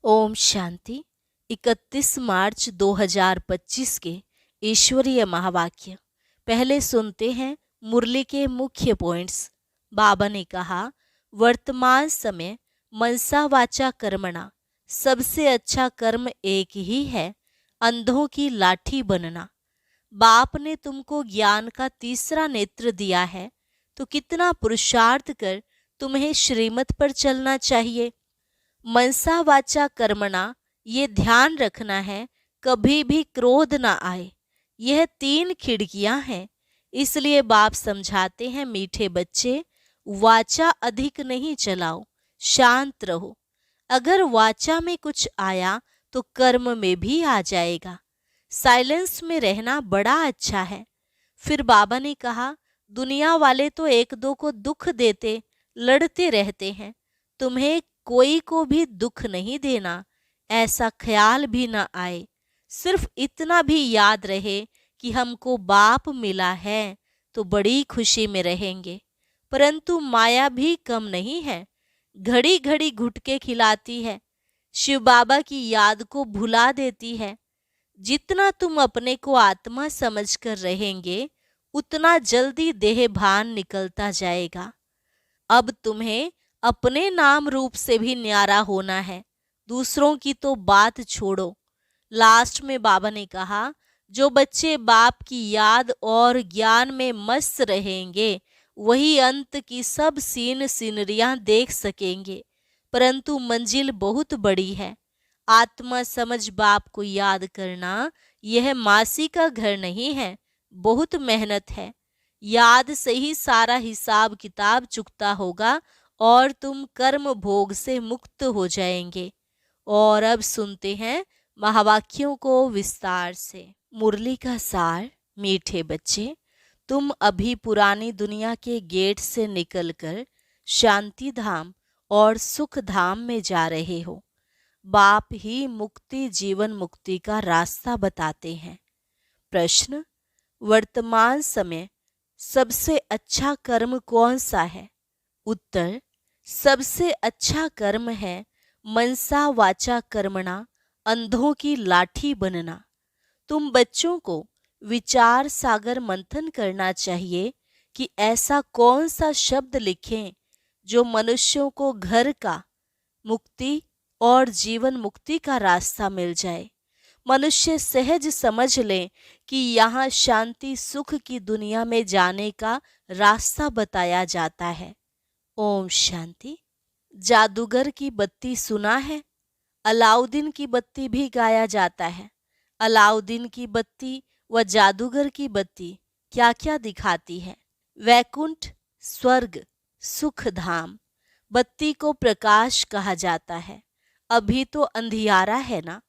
ओम शांति। 31 मार्च 2025 के ईश्वरीय महावाक्य। पहले सुनते हैं मुरली के मुख्य पॉइंट्स। बाबा ने कहा, वर्तमान समय मनसा वाचा कर्मणा, सबसे अच्छा कर्म एक ही है, अंधों की लाठी बनना। बाप ने तुमको ज्ञान का तीसरा नेत्र दिया है, तो कितना पुरुषार्थ कर तुम्हें श्रीमत पर चलना चाहिए। मनसा वाचा कर्मणा, ये ध्यान रखना है कभी भी क्रोध ना आए। यह 3 खिड़कियां हैं, इसलिए बाप समझाते हैं, मीठे बच्चे, वाचा अधिक नहीं चलाओ, शांत रहो। अगर वाचा में कुछ आया तो कर्म में भी आ जाएगा। साइलेंस में रहना बड़ा अच्छा है। फिर बाबा ने कहा, दुनिया वाले तो एक दो को दुख देते, लड़ते रहते हैं, तुम्हें कोई को भी दुख नहीं देना, ऐसा ख्याल भी ना आए। सिर्फ इतना भी याद रहे कि हमको बाप मिला है तो बड़ी खुशी में रहेंगे। परंतु माया भी कम नहीं है, घड़ी घड़ी घुटके खिलाती है, शिव बाबा की याद को भुला देती है। जितना तुम अपने को आत्मा समझकर रहेंगे, उतना जल्दी देह भान निकलता जाएगा। अब तुम्हें अपने नाम रूप से भी न्यारा होना है, दूसरों की तो बात छोड़ो। लास्ट में बाबा ने कहा, जो बच्चे बाप की याद और ज्ञान में मस्त रहेंगे, वही अंत की सब सीनरियां देख सकेंगे। परंतु मंजिल बहुत बड़ी है। आत्मा समझ बाप को याद करना, यह मासी का घर नहीं है, बहुत मेहनत है। याद से ही सारा हिसाब किताब चुकता होगा और तुम कर्म भोग से मुक्त हो जाएंगे। और अब सुनते हैं महावाक्यों को विस्तार से। मुरली का सार। मीठे बच्चे, तुम अभी पुरानी दुनिया के गेट से निकलकर शांति धाम और सुख धाम में जा रहे हो। बाप ही मुक्ति जीवन मुक्ति का रास्ता बताते हैं। प्रश्न, वर्तमान समय सबसे अच्छा कर्म कौन सा है? उत्तर, सबसे अच्छा कर्म है मनसा वाचा कर्मणा, अंधों की लाठी बनना। तुम बच्चों को विचार सागर मंथन करना चाहिए कि ऐसा कौन सा शब्द लिखें जो मनुष्यों को घर का, मुक्ति और जीवन मुक्ति का रास्ता मिल जाए। मनुष्य सहज समझ लें कि यहाँ शांति सुख की दुनिया में जाने का रास्ता बताया जाता है। ओम शांति। जादूगर की बत्ती सुना है? अलाउद्दीन की बत्ती भी गाया जाता है। अलाउद्दीन की बत्ती व जादूगर की बत्ती क्या क्या दिखाती है? वैकुंठ, स्वर्ग, सुख धाम। बत्ती को प्रकाश कहा जाता है। अभी तो अंधियारा है ना।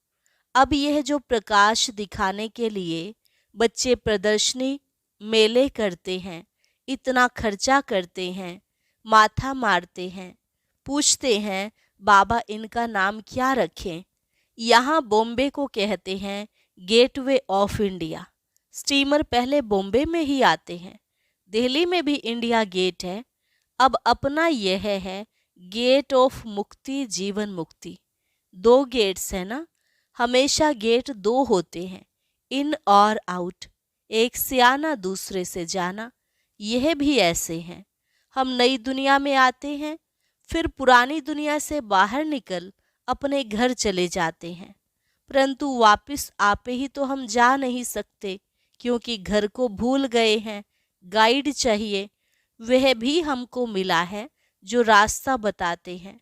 अब यह जो प्रकाश दिखाने के लिए बच्चे प्रदर्शनी, मेले करते हैं, इतना खर्चा करते हैं, माथा मारते हैं, पूछते हैं बाबा इनका नाम क्या रखें। यहाँ बॉम्बे को कहते हैं गेटवे ऑफ इंडिया। स्टीमर पहले बॉम्बे में ही आते हैं। दिल्ली में भी इंडिया गेट है। अब अपना यह है गेट ऑफ मुक्ति जीवन मुक्ति। 2 गेट्स है ना। हमेशा गेट 2 होते हैं, इन और आउट। एक से आना, दूसरे से जाना। यह भी ऐसे हैं। हम नई दुनिया में आते हैं, फिर पुरानी दुनिया से बाहर निकल अपने घर चले जाते हैं। परंतु वापस आपे ही तो हम जा नहीं सकते, क्योंकि घर को भूल गए हैं। गाइड चाहिए। वह भी हमको मिला है जो रास्ता बताते हैं।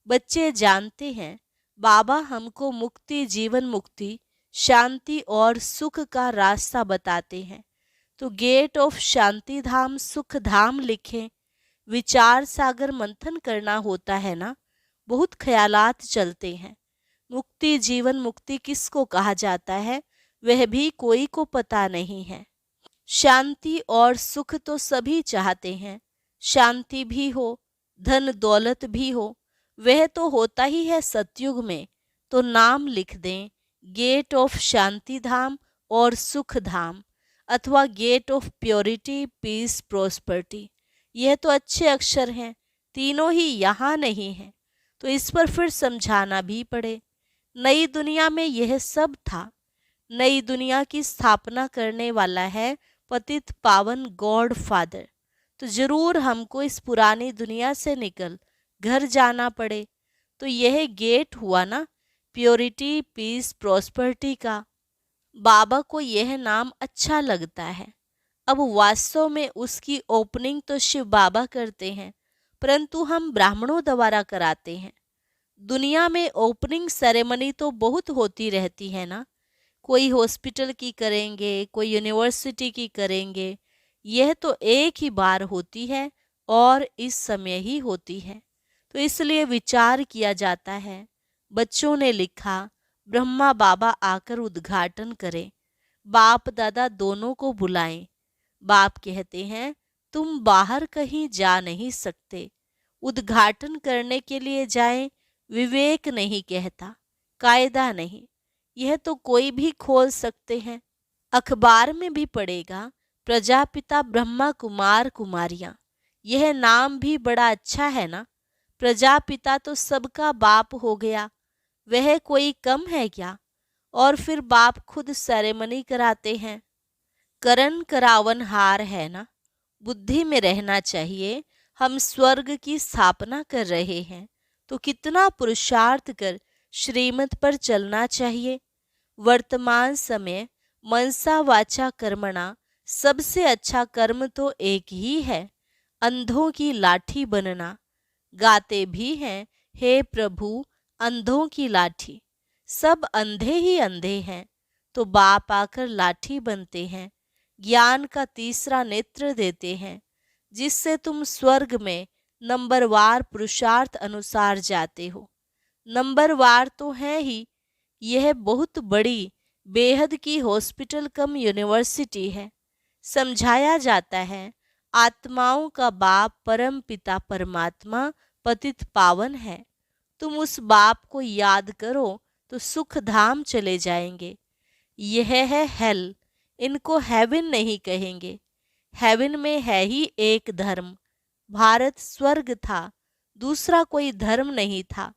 बच्चे जानते हैं बाबा हमको मुक्ति जीवन मुक्ति, शांति और सुख का रास्ता बताते हैं। तो गेट ऑफ शांति धाम सुख धाम लिखें। विचार सागर मंथन करना होता है ना। बहुत ख्यालात चलते हैं। मुक्ति जीवन मुक्ति किसको कहा जाता है, वह भी कोई को पता नहीं है। शांति और सुख तो सभी चाहते हैं। शांति भी हो, धन दौलत भी हो, वह तो होता ही है सतयुग में। तो नाम लिख दें, गेट ऑफ शांति धाम और सुख धाम, अथवा gate of purity peace prosperity. यह तो अच्छे अक्षर हैं, तीनों ही यहाँ नहीं हैं, तो इस पर फिर समझाना भी पड़े। नई दुनिया में यह सब था। नई दुनिया की स्थापना करने वाला है पतित पावन गॉड फादर। तो जरूर हमको इस पुरानी दुनिया से निकल घर जाना पड़े। तो यह गेट हुआ ना प्योरिटी पीस प्रॉस्पेरिटी का। बाबा को यह नाम अच्छा लगता है। अब वास्तव में उसकी ओपनिंग तो शिव बाबा करते हैं, परंतु हम ब्राह्मणों द्वारा कराते हैं। दुनिया में ओपनिंग सेरेमनी तो बहुत होती रहती है ना। कोई हॉस्पिटल की करेंगे, कोई यूनिवर्सिटी की करेंगे। यह तो एक ही बार होती है और इस समय ही होती है। तो इसलिए विचार किया जाता है। बच्चों ने लिखा ब्रह्मा बाबा आकर उद्घाटन करें, बाप दादा दोनों को बुलाएं। बाप कहते हैं तुम बाहर कहीं जा नहीं सकते, उद्घाटन करने के लिए जाएं। विवेक नहीं कहता, कायदा नहीं, यह तो कोई भी खोल सकते हैं। अखबार में भी पढ़ेगा प्रजापिता ब्रह्मा कुमार कुमारियां। यह नाम भी बड़ा अच्छा है ना। प्रजापिता तो सबका बाप हो गया, वह कोई कम है क्या। और फिर बाप खुद सेरेमनी कराते हैं। करण करावन हार है ना। बुद्धि में रहना चाहिए। हम स्वर्ग की स्थापना कर रहे हैं तो कितना पुरुषार्थ कर श्रीमत पर चलना चाहिए। वर्तमान समय मनसा वाचा कर्मणा, सबसे अच्छा कर्म तो एक ही है, अंधों की लाठी बनना। गाते भी हैं हे प्रभु अंधों की लाठी। सब अंधे ही अंधे हैं तो बाप आकर लाठी बनते हैं। ज्ञान का तीसरा नेत्र देते हैं, जिससे तुम स्वर्ग में नंबरवार पुरुषार्थ अनुसार जाते हो। नंबरवार तो है ही। यह बहुत बड़ी बेहद की हॉस्पिटल कम यूनिवर्सिटी है। समझाया जाता है आत्माओं का बाप परम पिता परमात्मा पतित पावन है। तुम उस बाप को याद करो तो सुख धाम चले जाएंगे। यह है हेल, इनको हेवन नहीं कहेंगे। हेवन में है ही एक धर्म। भारत स्वर्ग था, दूसरा कोई धर्म नहीं था।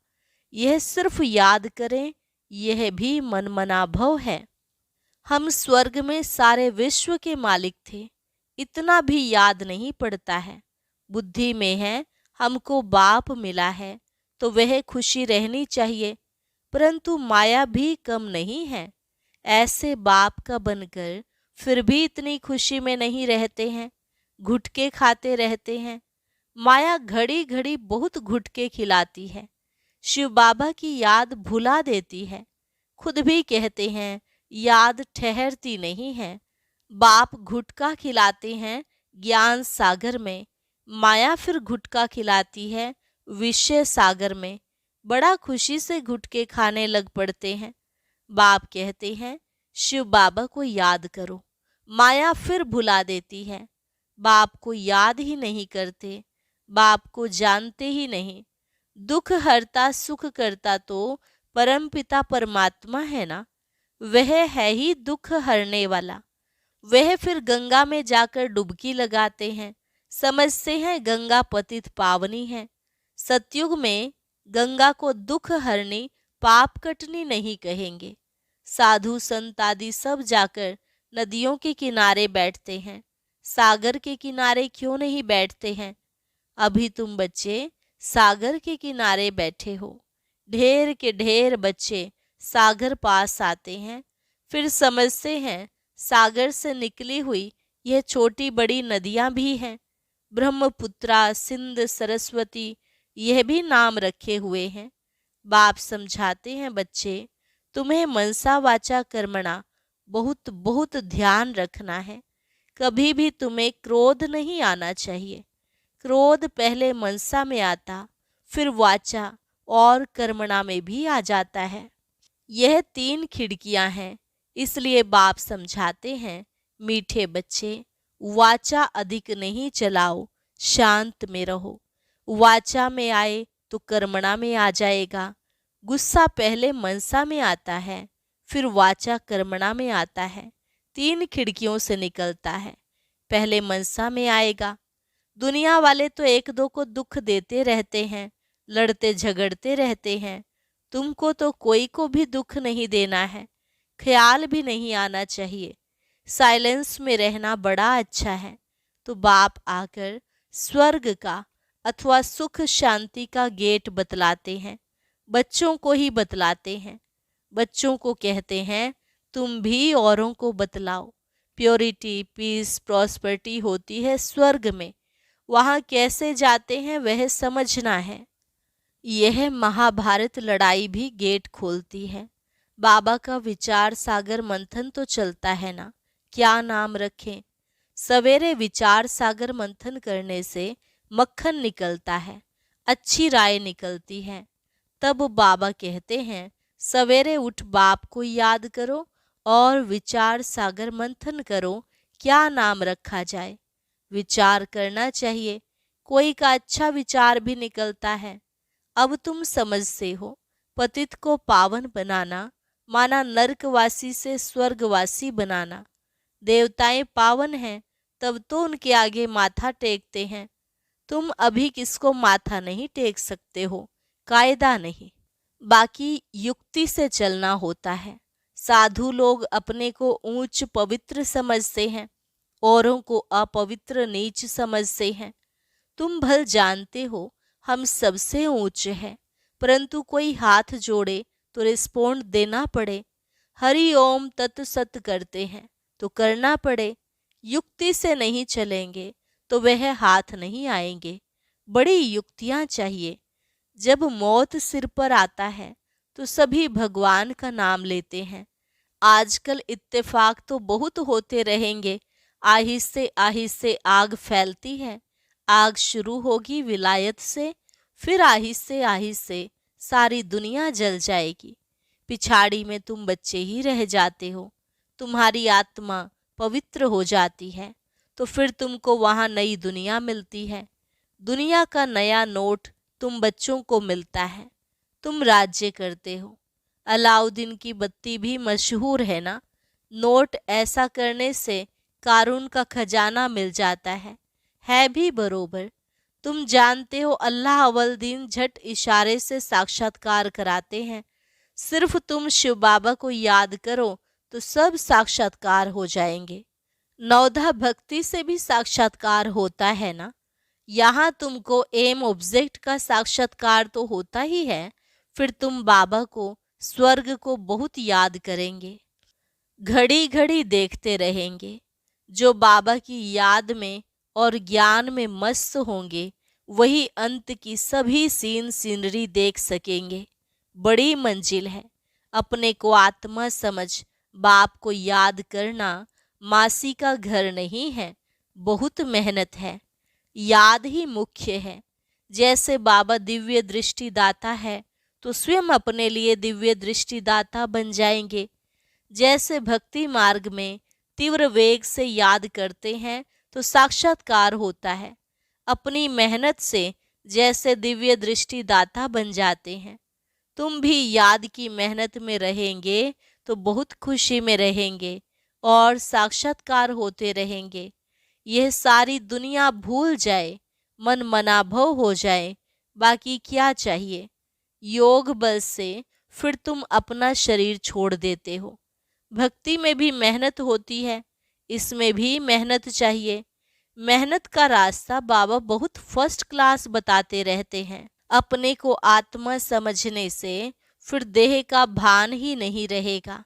यह सिर्फ याद करें, यह भी मनमनाभव है। हम स्वर्ग में सारे विश्व के मालिक थे, इतना भी याद नहीं पड़ता है। बुद्धि में है हमको बाप मिला है तो वह खुशी रहनी चाहिए, परंतु माया भी कम नहीं है। ऐसे बाप का बनकर फिर भी इतनी खुशी में नहीं रहते हैं, घुटके खाते रहते हैं। माया घड़ी घड़ी बहुत घुटके खिलाती है, शिव बाबा की याद भुला देती है। खुद भी कहते हैं याद ठहरती नहीं है। बाप घुटका खिलाते हैं ज्ञान सागर में, माया फिर घुटका खिलाती है विषय सागर में। बड़ा खुशी से घुटके खाने लग पड़ते हैं। बाप कहते हैं शिव बाबा को याद करो, माया फिर भुला देती है। बाप को याद ही नहीं करते, बाप को जानते ही नहीं। दुख हरता सुख करता तो परमपिता परमात्मा है ना। वह है ही दुख हरने वाला। वह फिर गंगा में जाकर डुबकी लगाते हैं, समझते हैं गंगा पतित पावनी है। सतयुग में गंगा को दुख हरनी पाप कटनी नहीं कहेंगे। साधु संत आदि सब जाकर नदियों के किनारे बैठते हैं, सागर के किनारे क्यों नहीं बैठते हैं। अभी तुम बच्चे सागर के किनारे बैठे हो। ढेर के ढेर बच्चे सागर पास आते हैं, फिर समझते हैं सागर से निकली हुई यह छोटी बड़ी नदियां भी हैं। ब्रह्मपुत्रा, सिंध, सरस्वती, यह भी नाम रखे हुए हैं। बाप समझाते हैं बच्चे तुम्हें मनसा वाचा कर्मणा बहुत बहुत ध्यान रखना है। कभी भी तुम्हें क्रोध नहीं आना चाहिए। क्रोध पहले मनसा में आता, फिर वाचा और कर्मणा में भी आ जाता है। यह 3 खिड़कियां हैं, इसलिए बाप समझाते हैं मीठे बच्चे वाचा अधिक नहीं चलाओ, शांत में रहो। वाचा में आए तो कर्मणा में आ जाएगा। गुस्सा पहले मनसा में आता है, फिर वाचा कर्मणा में आता है। 3 खिड़कियों से निकलता है। पहले मनसा में आएगा। दुनिया वाले तो एक दो को दुख देते रहते हैं, लड़ते झगड़ते रहते हैं, तुमको तो कोई को भी दुख नहीं देना है, ख्याल भी नहीं आना चाहिए। साइलेंस में रहना बड़ा अच्छा है। तो बाप आकर स्वर्ग का अथवा सुख शांति का गेट बतलाते हैं, बच्चों को ही बतलाते हैं। बच्चों को कहते हैं तुम भी औरों को बतलाओ। प्योरिटी, पीस, प्रॉस्पेरिटी होती है स्वर्ग में। वहाँ कैसे जाते हैं वह समझना है। यह महाभारत लड़ाई भी गेट खोलती है। बाबा का विचार सागर मंथन तो चलता है ना, क्या नाम रखें। सवेरे विचार सागर मंथन करने से मक्खन निकलता है, अच्छी राय निकलती है। तब बाबा कहते हैं सवेरे उठ बाप को याद करो और विचार सागर मंथन करो, क्या नाम रखा जाए। विचार करना चाहिए, कोई का अच्छा विचार भी निकलता है। अब तुम समझते हो, पतित को पावन बनाना माना नरकवासी से स्वर्गवासी बनाना। देवताएं पावन हैं तब तो उनके आगे माथा टेकते हैं। तुम अभी किसको माथा नहीं टेक सकते हो, कायदा नहीं। बाकी युक्ति से चलना होता है। साधु लोग अपने को ऊंच पवित्र समझते हैं, औरों को अपवित्र नीच समझते हैं। तुम भल जानते हो हम सबसे ऊंच हैं, परंतु कोई हाथ जोड़े तो रिस्पोंड देना पड़े। हरि ओम तत्सत करते हैं तो करना पड़े। युक्ति से नहीं चलेंगे तो वह हाथ नहीं आएंगे, बड़ी युक्तियां चाहिए। जब मौत सिर पर आता है तो सभी भगवान का नाम लेते हैं। आजकल इत्तेफाक तो बहुत होते रहेंगे। आहिस्ते आहिस्ते आग फैलती है। आग शुरू होगी विलायत से, फिर आहिस्ते आहिस्ते सारी दुनिया जल जाएगी। पिछाड़ी में तुम बच्चे ही रह जाते हो। तुम्हारी आत्मा पवित्र हो जाती है तो फिर तुमको वहाँ नई दुनिया मिलती है। दुनिया का नया नोट तुम बच्चों को मिलता है। तुम राज्य करते हो। अलाउद्दीन की बत्ती भी मशहूर है ना। नोट ऐसा करने से कारून का खजाना मिल जाता है भी बरोबर। तुम जानते हो अल्लाह अव्वल दिन झट इशारे से साक्षात्कार कराते हैं। सिर्फ तुम शिव बाबा को याद करो तो सब साक्षात्कार हो जाएंगे। नवधा भक्ति से भी साक्षात्कार होता है ना। यहाँ तुमको एम ऑब्जेक्ट का साक्षात्कार तो होता ही है, फिर तुम बाबा को, स्वर्ग को बहुत याद करेंगे, घड़ी घड़ी देखते रहेंगे। जो बाबा की याद में और ज्ञान में मस्त होंगे वही अंत की सभी सीन सीनरी देख सकेंगे। बड़ी मंजिल है। अपने को आत्मा समझ बाप को याद करना मासी का घर नहीं है, बहुत मेहनत है। याद ही मुख्य है। जैसे बाबा दिव्य दृष्टि दाता है तो स्वयं अपने लिए दिव्य दृष्टि दाता बन जाएंगे। जैसे भक्ति मार्ग में तीव्र वेग से याद करते हैं तो साक्षात्कार होता है। अपनी मेहनत से जैसे दिव्य दृष्टि दाता बन जाते हैं। तुम भी याद की मेहनत में रहेंगे तो बहुत खुशी में रहेंगे और साक्षात्कार होते रहेंगे। यह सारी दुनिया भूल जाए, मन मनाभव हो जाए, बाकी क्या चाहिए। योग बल से फिर तुम अपना शरीर छोड़ देते हो। भक्ति में भी मेहनत होती है, इसमें भी मेहनत चाहिए। मेहनत का रास्ता बाबा बहुत फर्स्ट क्लास बताते रहते हैं। अपने को आत्मा समझने से फिर देह का भान ही नहीं रहेगा।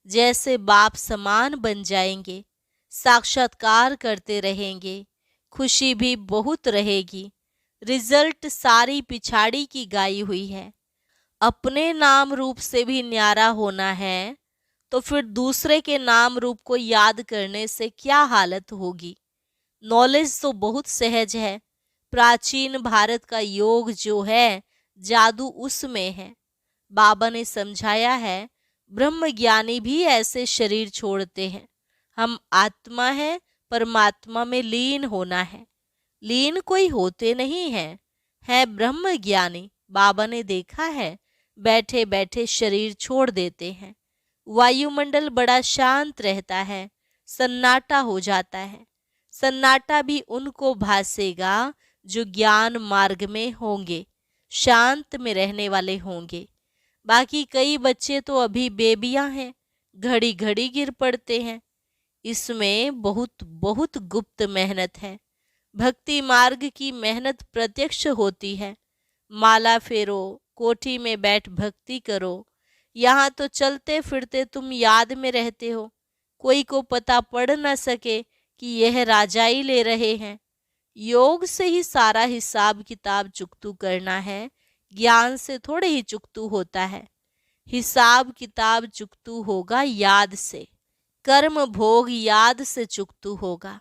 जैसे बाप समान बन जाएंगे, साक्षात्कार करते रहेंगे, खुशी भी बहुत रहेगी। रिजल्ट सारी पिछाड़ी की गाई हुई है। अपने नाम रूप से भी न्यारा होना है तो फिर दूसरे के नाम रूप को याद करने से क्या हालत होगी। नॉलेज तो बहुत सहज है। प्राचीन भारत का योग जो है, जादू उसमें है। बाबा ने समझाया है ब्रह्म ज्ञानी भी ऐसे शरीर छोड़ते हैं। हम आत्मा है, परमात्मा में लीन होना है। लीन कोई होते नहीं है ब्रह्म ज्ञानी। बाबा ने देखा है बैठे बैठे शरीर छोड़ देते हैं। वायुमंडल बड़ा शांत रहता है, सन्नाटा हो जाता है। सन्नाटा भी उनको भासेगा जो ज्ञान मार्ग में होंगे, शांत में रहने वाले होंगे। बाकी कई बच्चे तो अभी बेबियां हैं, घड़ी घड़ी गिर पड़ते हैं। इसमें बहुत बहुत गुप्त मेहनत है। भक्ति मार्ग की मेहनत प्रत्यक्ष होती है। माला फेरो, कोठी में बैठ भक्ति करो। यहाँ तो चलते फिरते तुम याद में रहते हो, कोई को पता पड़ न सके कि यह राजाई ले रहे हैं। योग से ही सारा हिसाब किताब चुकतू करना है, ज्ञान से थोड़े ही चुकतू होता है। हिसाब किताब चुकतू होगा याद से, कर्म भोग याद से चुकतू होगा।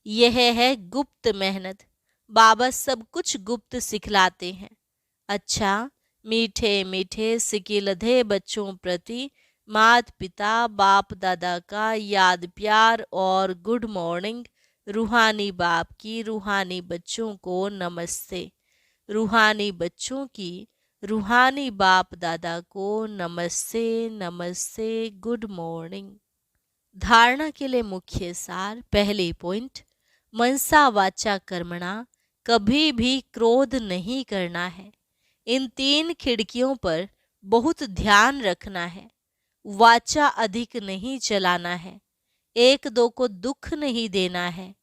यह है गुप्त मेहनत। बाबा सब कुछ गुप्त सिखलाते हैं। अच्छा, मीठे मीठे सिकिलधे बच्चों प्रति मात पिता बाप दादा का याद प्यार और गुड मॉर्निंग। रूहानी बाप की रूहानी बच्चों को नमस्ते। रूहानी बच्चों की रूहानी बाप दादा को नमस्ते नमस्ते, गुड मॉर्निंग। धारणा के लिए मुख्य सार। पहली पॉइंट, मनसा वाचा कर्मणा, कभी भी क्रोध नहीं करना है। इन 3 खिड़कियों पर बहुत ध्यान रखना है। वाचा अधिक नहीं चलाना है, एक दो को दुख नहीं देना है।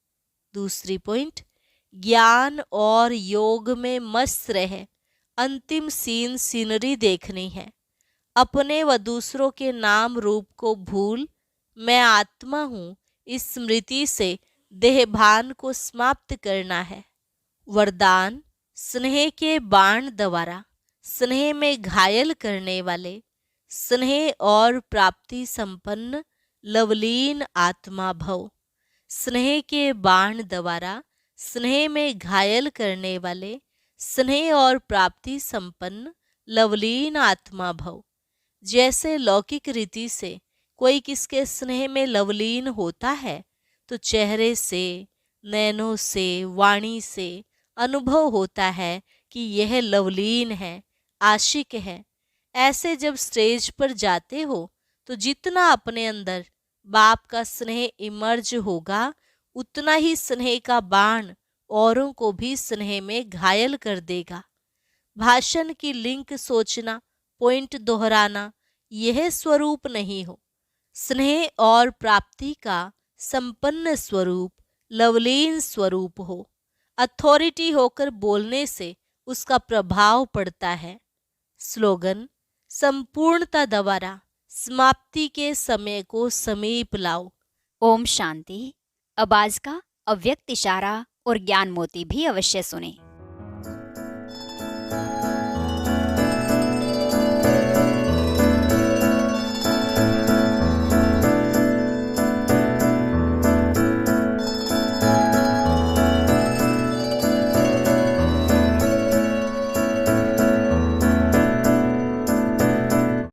दूसरी पॉइंट, ज्ञान और योग में मस्त रहे, अंतिम सीनरी देखनी है। अपने व दूसरों के नाम रूप को भूल मैं आत्मा हूँ इस स्मृति से देहभान को समाप्त करना है। वरदान, स्नेह के बाण द्वारा स्नेह में घायल करने वाले, स्नेह और प्राप्ति संपन्न लवलीन आत्मा भव। स्नेह के बाण द्वारा स्नेह में घायल करने वाले, स्नेह और प्राप्ति संपन्न लवलीन आत्मा भव। जैसे लौकिक रीति से कोई किसके स्नेह में लवलीन होता है तो चेहरे से, नैनों से, वाणी से अनुभव होता है कि यह लवलीन है, आशिक है। ऐसे जब स्टेज पर जाते हो तो जितना अपने अंदर बाप का स्नेह इमर्ज होगा, उतना ही स्नेह का बाण औरों को भी स्नेह में घायल कर देगा। भाषण की लिंक सोचना, पॉइंट दोहराना, यह स्वरूप नहीं हो। स्नेह और प्राप्ति का संपन्न स्वरूप, लवलीन स्वरूप हो। अथॉरिटी होकर बोलने से उसका प्रभाव पड़ता है। स्लोगन, संपूर्णता द्वारा समाप्ति के समय को समीप लाओ। ओम शांति। अब आज का अव्यक्त इशारा और ज्ञान मोती भी अवश्य सुने।